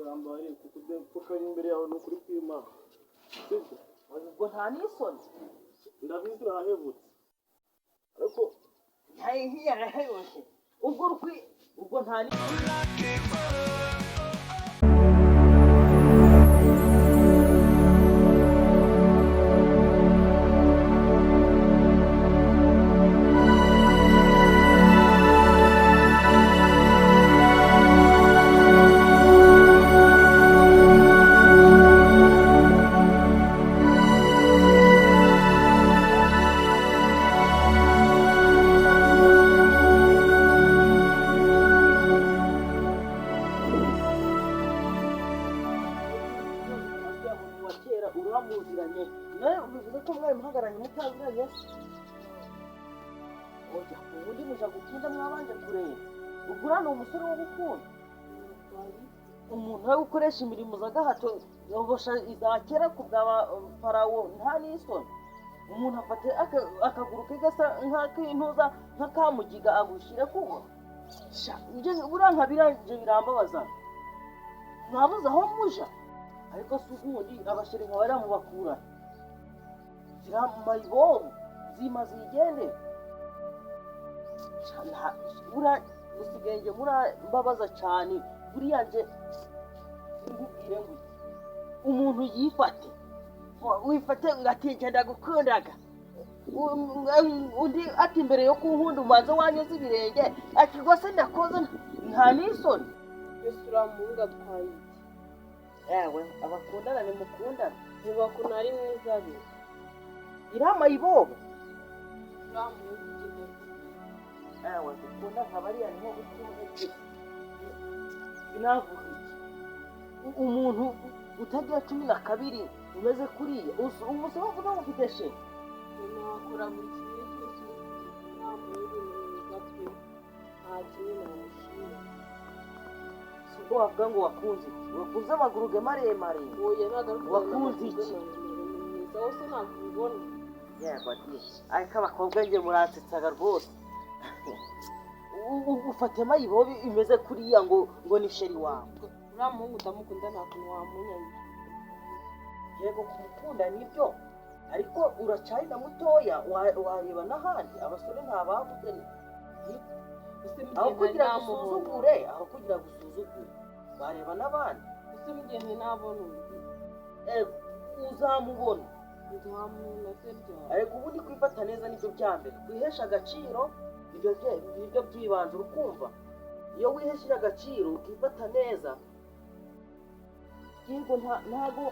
urambaye kuko imbere yawe no kuri kwima sibyo ubwo nta n'isoni ndabizi urahebutse ariko ntiyarahebutse ubwo nta n'isoni uramuziranye nawe bivuze ko mwari muhagaranye mutaziranye oya ubundi muja gukunda mwabanje kureba ugura ni umusore wo gukunda umuntu we gukoresha imirimo z'agahato yogosha iza kera ku bwa farawo nta n'isoni umuntu afate akaguru ke gasa nk'akintuza nk'akamugiga agushire kubo buriya nka biranje birambabaza mwabuze aho muja ariko si ubundi abashyira nka bariya mubakura ziriya mayibobo zima zigende buriya musigenge murambabaza cyane buriya nje nkubwire ngo umuntu yifate wifate ngo ati ngenda gukundaga undi ati mbere yo kunkunda umanza wanyuze ibirenge ati rwose ndakoze nta n'isoni ese uramuhunga twaye yewe abakundana nimukundana ntibakuna ari mwiza be iriya mayibobo uramuhunga igihe yewe gukunda nka bariya niho gukunda iki binavuga iki umuntu utagira 12 umeze kuriya umusore uvuga ngo ufite she nakora buri kimwe cyose namuhunga mwiza pe nta kimwe namushima ubwo wavuga ngo wakunze amaguru ge maremare oya nagaruka wakunze iki mwiza wose nakubona yego ati ariko abakobwa nge muransetsaga rwose ufate mayibobi imeze kuriya ngo ni sheri wawe uriya muhungu ndamukunda nta kuntu wamunyanyira yego kumukunda nibyo ariko uracyari na mutoya wareba n'ahandi abasore ntabavuze aho kugira ngo usuzugure bareba n'abandi ese mugihe ntabona uzamubona ntiwamubona se ryari ariko ubundi kwifata neza nibyo bya mbere wihesha agaciro nibyo by'ibanze urukumva iyo wihesheje agaciro ukifata neza yego ntago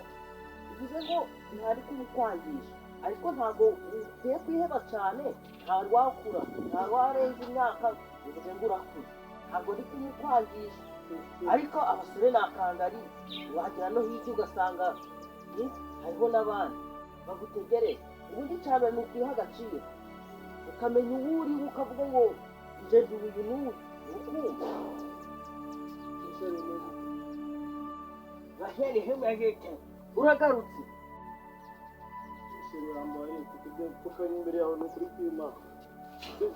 bivuze ngo ntari kumukwangisha ariko ntago ukwiye kwiheba cyane nta rwakura nta rwarenza imyaka bivuze ngo urakura ntabwo ndi kumukwangisha ariko abasore ni akangari wagera no hirya ugasanga hariho n'abandi bagutegereza ubundi cyane ni ukwiha agaciro ukamenya uwo uriho ukavuga ngo nje ndi uyu n'uyu urukumva baherehemeheke uragarutse urambaye kuko imbere yawe no kuri kwima sibyo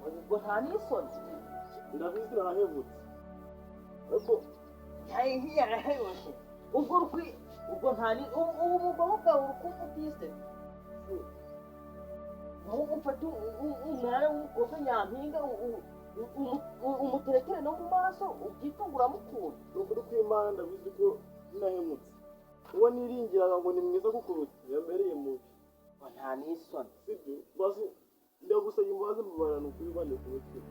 ubwo nta n'isoni ndabizi urahebutse ariko ntiyarahebutse ubwo nta ni ubugabo bwawe urukumva utise ahubwo ufate umwana w'umukobwa nyampinga umuterekere no mu maso ubyitunga uramukunda ni ukuri kw'Imana ndabizi ko nahemutse uwo niringiraga ngo ni mwiza kukuruta yambereye mubi nta n'isoni sibyo basi ndagusaba imbabazi mubarana ukuri bane ku mutima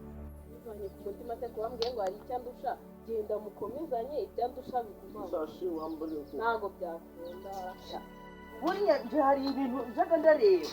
bivanye ku mutima se kubambwiye ngo hari icyo andusha genda mukomezanye ibyo andusha bigumana sashi wambare ko ntabwo byakunda buriya nje hari ibintu njaga ndareba